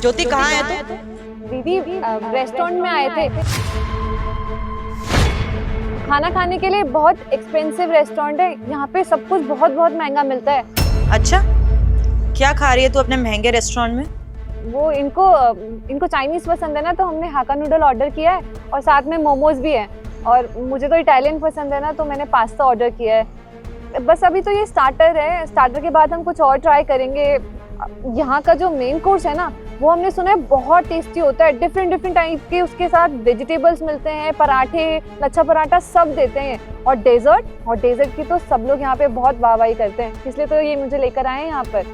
ज्योति कहाँ है तू? दीदी रेस्टोरेंट में आए थे खाना खाने के लिए। बहुत एक्सपेंसिव रेस्टोरेंट है, यहाँ पे सब कुछ बहुत बहुत महंगा मिलता है। अच्छा, क्या खा रही है तू अपने महंगे रेस्टोरेंट में? वो इनको चाइनीज पसंद है ना, तो हमने हाका नूडल ऑर्डर किया है और साथ में मोमोज भी है। और मुझे तो इटालियन पसंद है ना, तो मैंने पास्ता ऑर्डर किया है। बस अभी तो ये स्टार्टर है, स्टार्टर के बाद हम कुछ और ट्राई करेंगे। यहाँ का जो मेन कोर्स है ना, वो हमने सुना है बहुत टेस्टी होता है। डिफरेंट टाइप के उसके साथ वेजिटेबल्स मिलते हैं, पराठे, लच्छा पराठा सब देते हैं। और डेजर्ट की तो सब लोग यहाँ पे बहुत वाहवाही करते हैं, इसलिए तो ये मुझे लेकर आए हैं यहाँ पर।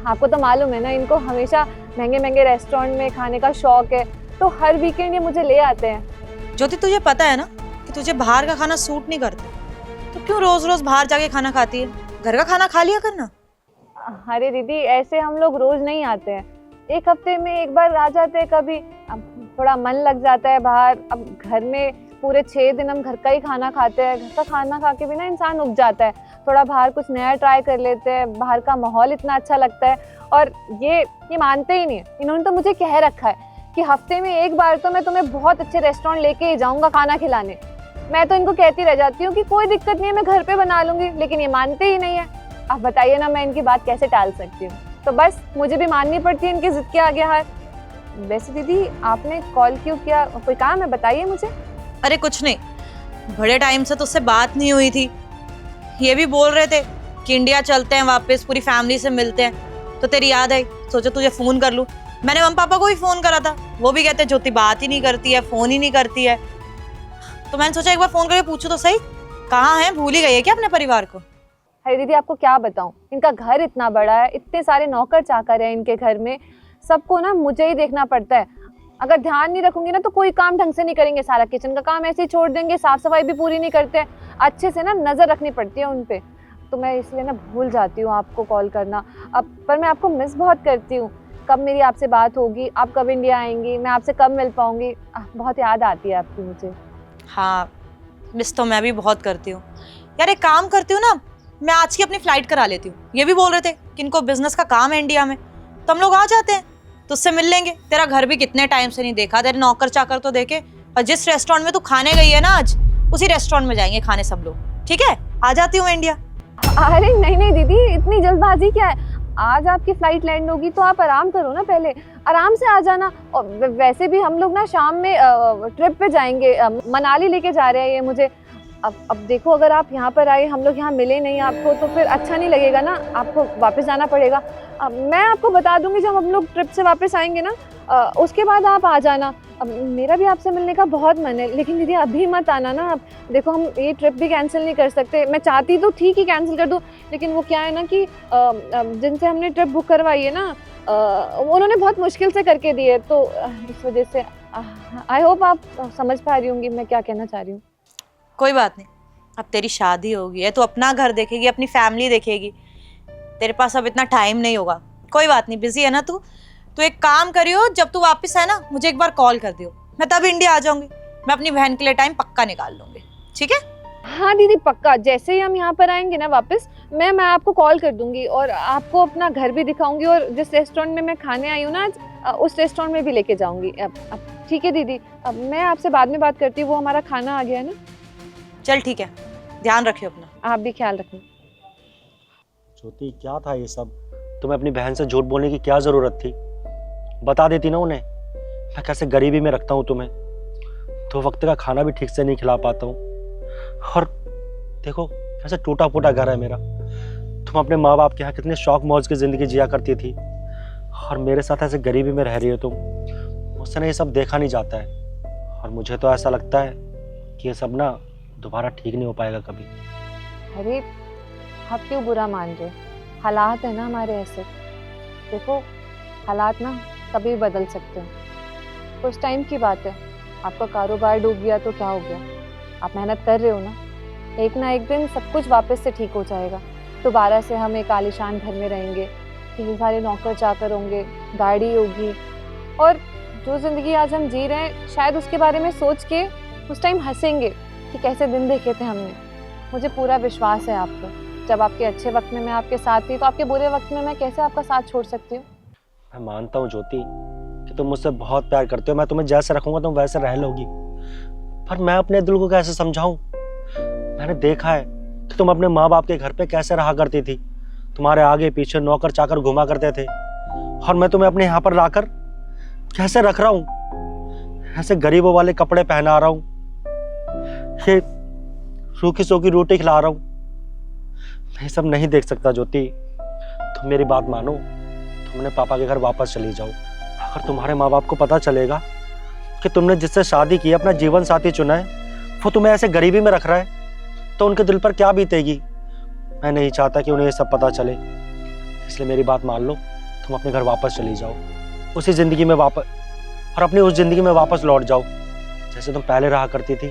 आपको तो मालूम है ना, इनको हमेशा महंगे महंगे रेस्टोरेंट में खाने का शौक है, तो हर वीकेंड ये मुझे ले आते हैं। ज्योति, तुझे पता है ना कि तुझे बाहर का खाना सूट नहीं करता, तो क्यों रोज रोज बाहर जाके खाना खाती है? घर का खाना खा लिया करना। अरे दीदी, ऐसे हम लोग रोज नहीं आते हैं, एक हफ्ते में एक बार आ जाते हैं कभी। अब थोड़ा मन लग जाता है बाहर। अब घर में पूरे 6 दिन हम घर का ही खाना खाते हैं, घर का खाना खा के भी ना इंसान उब जाता है। थोड़ा बाहर कुछ नया ट्राई कर लेते हैं, बाहर का माहौल इतना अच्छा लगता है। और ये मानते ही नहीं है। इन्होंने तो मुझे कह रखा है कि हफ्ते में एक बार तो मैं तुम्हें बहुत अच्छे रेस्टोरेंट लेके ही जाऊँगा खाना खिलाने। मैं तो इनको कहती रह जाती हूँ कि कोई दिक्कत नहीं है, मैं घर पे बना लूँगी, लेकिन ये मानते ही नहीं है। आप बताइए ना, मैं इनकी बात कैसे टाल सकती हूँ? तो बस मुझे भी माननी पड़ती है इनकी जिद के आगे हार। वैसे दीदी, आपने कॉल क्यों किया? कोई काम है? बताइए मुझे। अरे कुछ नहीं, बड़े टाइम से तुझसे बात नहीं हुई थी। ये भी बोल रहे थे कि इंडिया चलते हैं वापस, पूरी फैमिली से मिलते हैं, तो तेरी याद आई, सोचा तुझे फोन कर लूं। मैंने मम्मी पापा को भी फोन करा था, वो भी कहते ज्योति बात ही नहीं करती है, फोन ही नहीं करती है। तो मैंने सोचा एक बार फोन करके पूछूं तो सही, कहाँ है? भूल ही गई है क्या अपने परिवार को? अरे दीदी, आपको क्या बताऊं, इनका घर इतना बड़ा है, इतने सारे नौकर चाकर हैं इनके घर में, सबको ना मुझे ही देखना पड़ता है। अगर ध्यान नहीं रखूंगी ना, तो कोई काम ढंग से नहीं करेंगे, सारा किचन का काम ऐसे ही छोड़ देंगे, साफ सफाई भी पूरी नहीं करते हैं। अच्छे से ना नजर रखनी पड़ती है उन पे, तो मैं इसलिए ना भूल जाती हूँ आपको कॉल करना। अब पर मैं आपको मिस बहुत करती हूँ। कब मेरी आपसे बात होगी, आप कब इंडिया आएंगी, मैं आपसे कब मिल पाऊंगी? बहुत याद आती है आपकी मुझे। हाँ, मिस तो मैं भी बहुत करती हूँ यार। एक काम करती हूँ ना, मैं आज की अपनी फ्लाइट करा लेती हूँ। ये भी बोल रहे थे कि इनको बिजनेस का काम है इंडिया में, तो हम लोग आ जाते हैं, तो उससे मिल लेंगे। तेरा घर भी कितने टाइम से नहीं देखा, तेरे नौकर चाकर तो देखे। और जिस रेस्टोरेंट में तू खाने गई है ना आज, उसी रेस्टोरेंट में जाएंगे खाने सब लोग। ठीक है, आ जाती हूँ इंडिया। अरे नहीं दीदी, इतनी जल्दबाजी क्या है? आज आपकी फ्लाइट लैंड होगी तो आप आराम करो ना, पहले आराम से आ जाना। और वैसे भी हम लोग ना शाम में ट्रिप पे जाएंगे, मनाली लेके जा रहे हैं ये मुझे। अब देखो, अगर आप यहाँ पर आए, हम लोग यहाँ मिले नहीं आपको, तो फिर अच्छा नहीं लगेगा ना, आपको वापस जाना पड़ेगा। मैं आपको बता दूंगी जब हम लोग ट्रिप से वापस आएंगे ना, उसके बाद आप आ जाना। अब मेरा भी आपसे मिलने का बहुत मन है, लेकिन दीदी अभी मत आना ना। आप देखो, हम ये ट्रिप भी कैंसिल नहीं कर सकते। मैं चाहती तो ठीक ही कैंसिल कर दूँ, लेकिन वो क्या है ना कि जिनसे हमने ट्रिप बुक करवाई है ना, उन्होंने बहुत मुश्किल से करके दी है, तो इस वजह से आई होप आप समझ पा रही होंगी मैं क्या कहना चाह रही हूँ। कोई बात नहीं, अब तेरी शादी होगी है, तो अपना घर देखेगी, अपनी फैमिली देखेगी। तेरे पास अब इतना टाइम नहीं होगा। कोई बात नहीं, बिजी है ना तू। तो एक काम करियो, जब तू वापस आए ना, मुझे एक बार कॉल कर दियो, मैं तब इंडिया आ जाऊंगी। मैं अपनी बहन के लिए टाइम पक्का निकाल लूंगी, ठीक है? हाँ दीदी, पक्का। जैसे ही हम यहाँ पर आएंगे ना वापस, मैं आपको कॉल कर दूंगी और आपको अपना घर भी दिखाऊंगी, और जिस रेस्टोरेंट में मैं खाने आई हूँ ना आज, उस रेस्टोरेंट में भी लेके जाऊंगी। अब ठीक है दीदी, अब मैं आपसे बाद में बात करती हूँ, वो हमारा खाना आ गया है ना। चल ठीक है, ध्यान रखियो अपना। आप भी ख्याल रखना। ज्योति, क्या था ये सब? तुम्हें अपनी बहन से झूठ बोलने की क्या जरूरत थी? बता देती ना उन्हें। मैं कैसे गरीबी में रखता हूँ तुम्हें, तो वक्त का खाना भी ठीक से नहीं खिला पाता हूँ। और देखो कैसे टूटा फूटा घर है मेरा। तुम अपने माँ बाप के यहाँ कितने शौक मौज की जिंदगी जिया करती थी, और मेरे साथ ऐसे गरीबी में रह रही हो तुम। मुझसे ना ये सब देखा नहीं जाता है, और मुझे तो ऐसा लगता है कि ये सब ना दोबारा ठीक नहीं हो पाएगा कभी। अरे आप क्यों बुरा मान रहे? हालात है ना हमारे ऐसे। देखो, हालात ना कभी भी बदल सकते हैं, कुछ टाइम की बात है। आपका कारोबार डूब गया तो क्या हो गया, आप मेहनत कर रहे हो ना, एक ना एक दिन सब कुछ वापस से ठीक हो जाएगा। दोबारा से हम एक आलीशान घर में रहेंगे, ढेर सारे नौकर चाकर होंगे, गाड़ी होगी, और जो ज़िंदगी आज हम जी रहे हैं, शायद उसके बारे में सोच के उस टाइम हंसेंगे कि कैसे दिन देखे थे हमने। मुझे पूरा विश्वास है आप पर। जब आपके अच्छे वक्त में मैं आपके साथ थी, तो आपके बुरे वक्त में मैं कैसे आपका साथ छोड़ सकती हूँ? मैं मानता हूँ ज्योति, तुम मुझसे बहुत प्यार करते हो, मैं तुम्हें जैसे रखूंगा तुम वैसे रह लोगी, पर मैं अपने दिल को कैसे समझाऊं? मैंने देखा है कि तुम अपने माँ बाप के घर पे कैसे रहा करती थी, तुम्हारे आगे पीछे नौकर चाकर घुमा करते थे, और मैं तुम्हें अपने यहाँ पर लाकर कैसे रख रहा हूँ, ऐसे गरीबों वाले कपड़े पहना रहा हूँ, ये सूखी सूखी रोटी खिला रहा हूँ। मैं सब नहीं देख सकता ज्योति, तुम मेरी बात मानो, तुम अपने पापा के घर वापस चली जाओ। अगर तुम्हारे माँ बाप को पता चलेगा कि तुमने जिससे शादी की, अपना जीवन साथी चुना है, वो तुम्हें ऐसे गरीबी में रख रहा है, तो उनके दिल पर क्या बीतेगी? मैं नहीं चाहता कि उन्हें ये सब पता चले, इसलिए मेरी बात मान लो, तुम अपने घर वापस चली जाओ, उसी जिंदगी में वापस, और अपनी उस जिंदगी में वापस लौट जाओ जैसे तुम पहले रहा करती थी,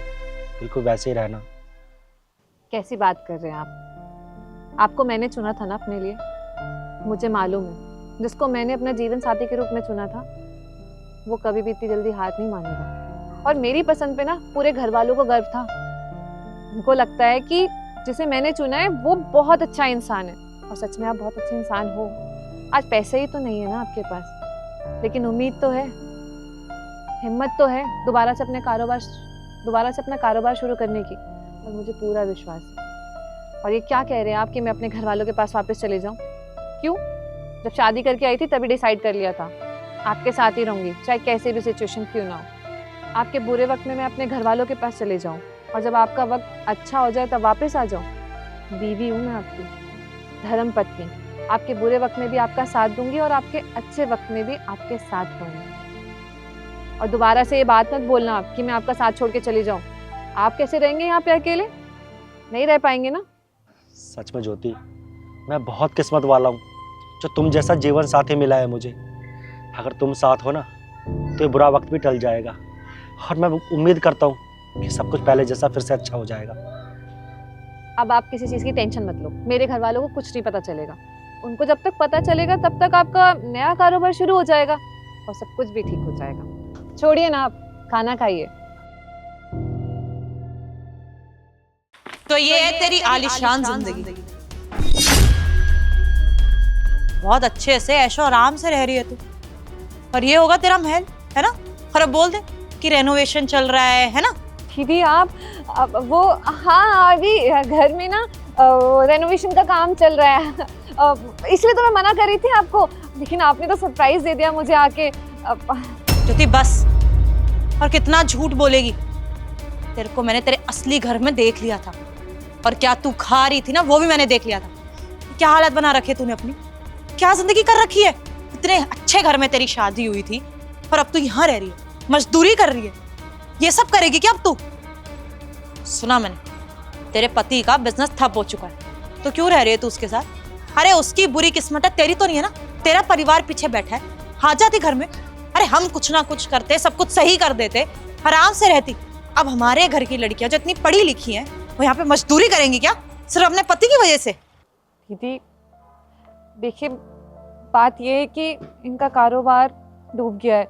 बिल्कुल वैसे ही रहना। कैसी बात कर रहे हैं आप? आपको मैंने चुना था ना अपने लिए, मुझे मालूम है जिसको मैंने अपना जीवन साथी के रूप में चुना था वो कभी भी इतनी जल्दी हाथ नहीं मानेगा। और मेरी पसंद पे ना पूरे घर वालों को गर्व था, उनको लगता है कि जिसे मैंने चुना है वो बहुत अच्छा इंसान है, और सच में आप बहुत अच्छे इंसान हो। आज पैसे ही तो नहीं है ना आपके पास, लेकिन उम्मीद तो है, हिम्मत तो है दोबारा से अपना कारोबार शुरू करने की, और मुझे पूरा विश्वास है। और ये क्या कह रहे हैं आप कि मैं अपने घर वालों के पास वापस चले जाऊं? क्यों? जब शादी करके आई थी तभी डिसाइड कर लिया था आपके साथ ही रहूंगी, चाहे कैसे भी सिचुएशन क्यों ना हो। आपके बुरे वक्त में मैं अपने घर वालों के पास चले जाऊं, और जब आपका वक्त अच्छा हो जाए तब वापस आ जाऊं। बीवी हूँ मैं आपकी, धर्म पत्नी, आपके बुरे वक्त में भी आपका साथ दूंगी और आपके अच्छे वक्त में भी आपके साथ रहूंगी। और दोबारा से ये बात मत बोलना आप कि मैं आपका साथ छोड़ के चली जाऊं। आप कैसे रहेंगे यहाँ पे अकेले? नहीं रह पाएंगे ना। सच में ज्योति, मैं बहुत किस्मत वाला हूँ जो तुम जैसा जीवन साथी मिला है मुझे। अगर तुम साथ हो ना तो ये बुरा वक्त भी टल जाएगा, और मैं उम्मीद करता हूँ कि सब कुछ पहले जैसा फिर से अच्छा हो जाएगा। अब आप किसी चीज़ की टेंशन मत लो, मेरे घर वालों को कुछ नहीं पता चलेगा। उनको जब तक पता चलेगा तब तक आपका नया कारोबार शुरू हो जाएगा और सब कुछ भी ठीक हो जाएगा। छोड़िए ना, आप खाना खाइए। तो ये है तेरी आलीशान जिंदगी, बहुत अच्छे से ऐशो आराम से रह रही है तू, और ये होगा तेरा महल, है ना? और अब बोल दे कि रेनोवेशन चल रहा है ना? दीदी आप वो, हाँ अभी घर में ना रेनोवेशन का काम चल रहा है, इसलिए तो मैं मना कर रही थी आपको, लेकिन आपने तो सरप्राइज दे दिया मुझे आके। ज्योति बस, और कितना झूठ बोलेगी? तेरे को मैंने तेरे असली घर में देख लिया था, और क्या तू खा रही थी ना वो भी मैंने देख लिया था। क्या हालत बना रखी है तूने अपनी, क्या जिंदगी कर रखी है? इतने अच्छे घर में तेरी शादी हुई थी और अब तू यहाँ रह रही है, मजदूरी कर रही है, ये सब करेगी क्या अब तू? सुना मैंने, तेरे पति का बिजनेस ठप हो चुका है, तो क्यों रह रही है तू उसके साथ? अरे उसकी बुरी किस्मत है, तेरी तो नहीं है ना? तेरा परिवार पीछे बैठा है, आ जाती घर में, अरे हम कुछ ना कुछ करते, सब कुछ सही कर देते, आराम से रहती। अब हमारे घर की लड़कियां जो इतनी पढ़ी लिखी हैं वो यहाँ पे मजदूरी करेंगी क्या, सिर्फ अपने पति की वजह से? दीदी देखिए, बात ये है कि इनका कारोबार डूब गया है।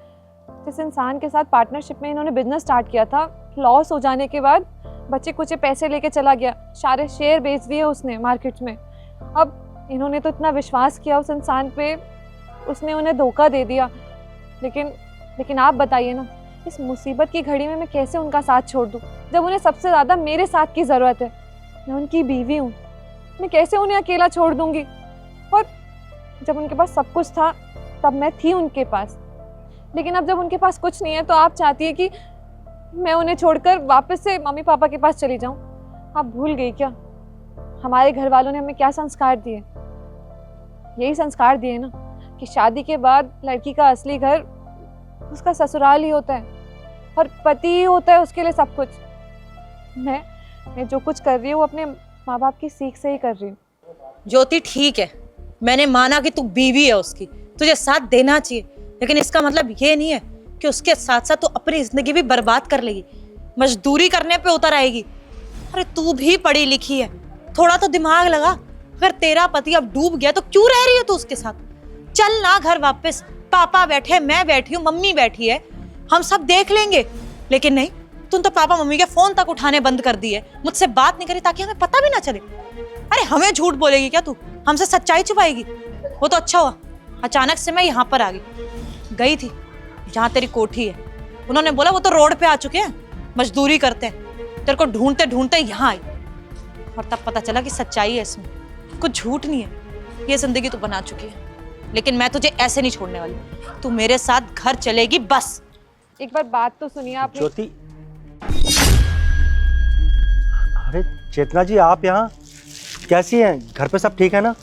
जिस इंसान के साथ पार्टनरशिप में इन्होंने बिजनेस स्टार्ट किया था, लॉस हो जाने के बाद बच्चे कुछ पैसे लेके चला गया, सारे शेयर बेच दिए उसने मार्केट में। अब इन्होंने तो इतना विश्वास किया उस इंसान पे, उसने उन्हें धोखा दे दिया। लेकिन आप बताइए ना, इस मुसीबत की घड़ी में मैं कैसे उनका साथ छोड़ दूँ, जब उन्हें सबसे ज़्यादा मेरे साथ की ज़रूरत है। मैं उनकी बीवी हूँ, मैं कैसे उन्हें अकेला छोड़ दूँगी? और जब उनके पास सब कुछ था तब मैं थी उनके पास, लेकिन अब जब उनके पास कुछ नहीं है तो आप चाहती है कि मैं उन्हें छोड़कर वापस से मम्मी पापा के पास चली जाऊँ। आप भूल गई क्या हमारे घर वालों ने हमें क्या संस्कार दिए? यही संस्कार दिए ना कि शादी के बाद लड़की का असली घर उसका ससुराल ही होता है, और पति ही होता है उसके लिए सब कुछ। मैं जो कुछ कर रही हूँ अपने माँ बाप की सीख से ही कर रही हूँ। ज्योति ठीक है, मैंने माना कि तू बीवी है उसकी, तुझे साथ देना चाहिए, लेकिन इसका मतलब ये नहीं है कि उसके साथ साथ तू अपनी जिंदगी भी बर्बाद कर लेगी, मजदूरी करने पे उतर आएगी। अरे तू भी पढ़ी लिखी है, थोड़ा तो दिमाग लगा। अगर तेरा पति अब डूब गया तो क्यों रह रही है तू उसके साथ? चल ना घर वापस, पापा बैठे, मैं बैठी हूँ, मम्मी बैठी है, हम सब देख लेंगे। लेकिन नहीं, तुम तो पापा मम्मी के फोन तक उठाने बंद कर दिए, मुझसे बात नहीं करी ताकि हमें पता भी ना चले। अरे हमें झूठ बोलेगी क्या तू, हमसे सच्चाई छुपाएगी? वो तो अच्छा हुआ अचानक से मैं यहाँ पर आ गई थी, जहाँ तेरी कोठी है, उन्होंने बोला वो तो रोड पे आ चुके हैं, मजदूरी करते हैं। तेरे को ढूंढते ढूंढते यहाँ आई और तब पता चला कि सच्चाई है इसमें, कुछ झूठ नहीं है। ये जिंदगी तू बना चुकी है, लेकिन मैं तुझे ऐसे नहीं छोड़ने वाली। तू मेरे साथ घर चलेगी बस। एक बार बात तो सुनिए आपने। ज्योति, अरे चेतना जी, आप यहाँ कैसी हैं? घर पे सब ठीक है ना?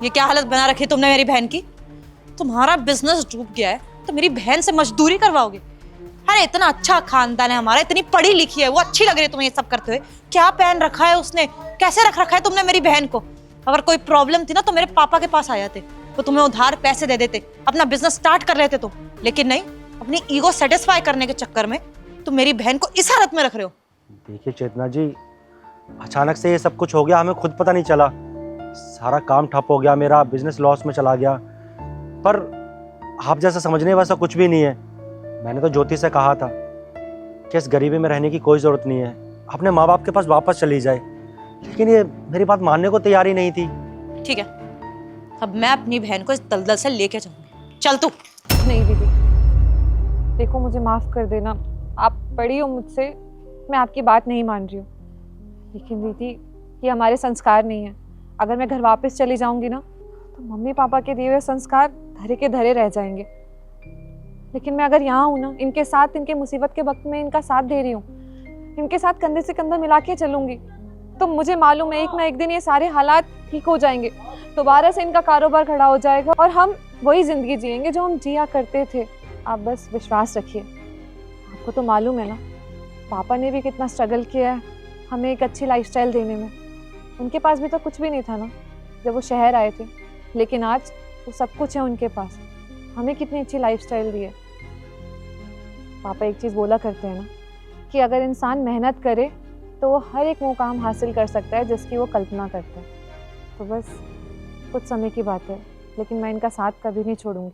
ये क्या हालत बना रखी तुमने मेरी बहन की? तुम्हारा बिजनेस डूब गया है तो मेरी बहन से मजदूरी करवाओगे? अरे इतना अच्छा खानदान है हमारा, इतनी पढ़ी लिखी है वो, अच्छी लग रही है तुम्हें ये सब करते हुए? क्या पहन रखा है उसने, कैसे रख रखा है तुमने मेरी बहन को? अगर कोई प्रॉब्लम थी ना तो मेरे पापा के पास आ जाते, वो तुम्हें उधार पैसे दे देते, अपना बिजनेस स्टार्ट कर लेते तुम। लेकिन नहीं, अपनी ईगो सेटिस्फाई करने के चक्कर में तुम मेरी बहन को इस हालत में रख रहे हो। देखिए चेतना जी, अचानक से ये सब कुछ हो गया, हमें खुद पता नहीं चला। सारा काम ठप हो गया, मेरा बिजनेस लॉस में चला गया। पर आप जैसा समझने वैसा कुछ भी नहीं है। मैंने तो ज्योति से कहा था कि इस गरीबी में रहने की कोई ज़रूरत नहीं है, अपने माँ बाप के पास वापस चली जाए, लेकिन ये मेरी बात मानने को तैयार ही नहीं थी। ठीक है, अब मैं अपनी बहन को इस दलदल से लेके जाऊंगी। चल तू। नहीं दीदी, देखो मुझे माफ कर देना, आप बड़ी हो मुझसे, मैं आपकी बात नहीं मान रही हूँ, लेकिन दीदी ये हमारे संस्कार नहीं है। अगर मैं घर वापस चली जाऊंगी ना तो मम्मी पापा के दिए हुए संस्कार धरे के धरे रह जाएंगे। लेकिन मैं अगर यहाँ हूँ ना, इनके साथ, इनके मुसीबत के वक्त में इनका साथ दे रही हूँ, इनके साथ कंधे से कंधा मिला के चलूंगी, तो मुझे मालूम है एक ना एक दिन ये सारे हालात ठीक हो जाएंगे, दोबारा से इनका कारोबार खड़ा हो जाएगा और हम वही जिंदगी जिएंगे जो हम जिया करते थे। आप बस विश्वास रखिए। आपको तो मालूम है ना, पापा ने भी कितना स्ट्रगल किया है हमें एक अच्छी लाइफस्टाइल देने में। उनके पास भी तो कुछ भी नहीं था ना जब वो शहर आए थे, लेकिन आज वो सब कुछ है उनके पास। हमें कितनी अच्छी लाइफस्टाइल दी है। पापा एक चीज़ बोला करते हैं ना कि अगर इंसान मेहनत करे तो वो हर एक मुकाम हासिल कर सकता है जिसकी वो कल्पना करता है। तो बस कुछ समय की बात है, लेकिन मैं इनका साथ कभी नहीं छोड़ूंगी।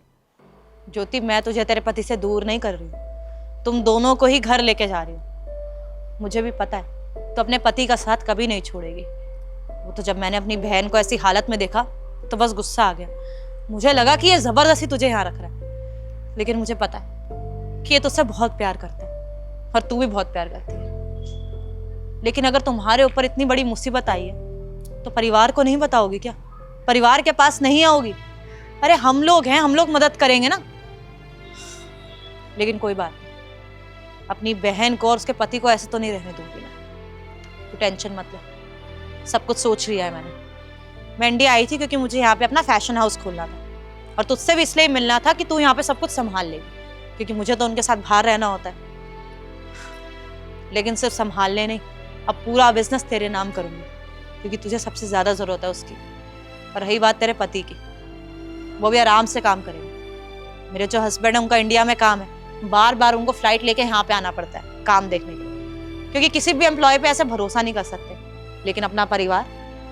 ज्योति, मैं तुझे तेरे पति से दूर नहीं कर रही हूँ, तुम दोनों को ही घर लेके जा रही हो। मुझे भी पता है तो अपने पति का साथ कभी नहीं छोड़ेगी। वो तो जब मैंने अपनी बहन को ऐसी हालत में देखा तो बस गुस्सा आ गया। मुझे लगा कि ये जबरदस्ती तुझे यहाँ रख रहा है, लेकिन मुझे पता है कि ये तुझसे बहुत प्यार करता है और तू भी बहुत प्यार करती है। लेकिन अगर तुम्हारे ऊपर इतनी बड़ी मुसीबत आई है तो परिवार को नहीं बताओगी क्या? परिवार के पास नहीं आओगी? अरे हम लोग हैं, हम लोग मदद करेंगे ना। लेकिन कोई बात नहीं, अपनी बहन को और उसके पति को ऐसे तो नहीं रहने दूंगी मैं। तू टेंशन मत ले, सब कुछ सोच लिया है मैंने। मैं इंडिया आई थी क्योंकि मुझे यहाँ पे अपना फैशन हाउस खोलना था, और तुझसे भी इसलिए मिलना था कि तू यहाँ पे सब कुछ संभाल लेगी, क्योंकि मुझे तो उनके साथ बाहर रहना होता है। लेकिन सिर्फ संभालने नहीं, अब पूरा बिजनेस तेरे नाम करूंगी, क्योंकि तुझे सबसे ज्यादा जरूरत है उसकी। और रही बात तेरे पति की, वो भी आराम से काम करेंगे। मेरे जो हस्बैंड है उनका इंडिया में काम है, बार बार उनको फ्लाइट लेके यहाँ पे आना पड़ता है काम देखने के लिए, क्योंकि किसी भी एम्प्लॉय पे ऐसे भरोसा नहीं कर सकते। लेकिन अपना परिवार,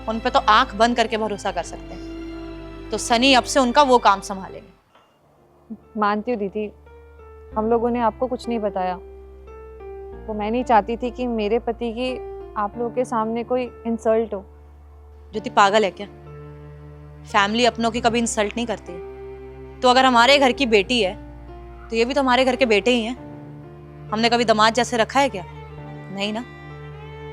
उन पे तो आंख बंद करके भरोसा कर सकते हैं। तो सनी अब से उनका वो काम संभालेंगे। मानती हूँ दीदी, हम लोगों ने आपको कुछ नहीं बताया, तो मैं नहीं चाहती थी कि मेरे पति की आप लोगों के सामने कोई इंसल्ट हो। ज्योति, पागल है क्या? फैमिली अपनों की कभी इंसल्ट नहीं करती है। तो अगर हमारे घर की बेटी है तो ये भी तो हमारे घर के बेटे ही हैं। हमने कभी दामाद जैसे रखा है क्या? नहीं ना।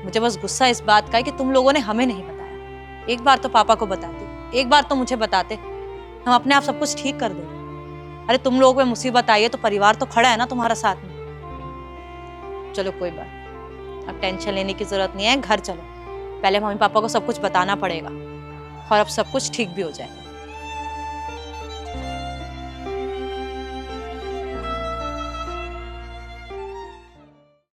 मुझे बस गुस्सा इस बात का है कि तुम लोगों ने हमें नहीं बताया। एक बार तो पापा को बताते, एक बार तो मुझे बताते, हम अपने आप सब कुछ ठीक कर देते। अरे तुम लोगों पे मुसीबत आई है तो परिवार तो खड़ा है ना तुम्हारा साथ में। चलो कोई बात, अब टेंशन लेने की जरूरत नहीं है, घर चलो। पहले मम्मी पापा को सब कुछ बताना पड़ेगा और अब सब कुछ ठीक भी हो जाएगा।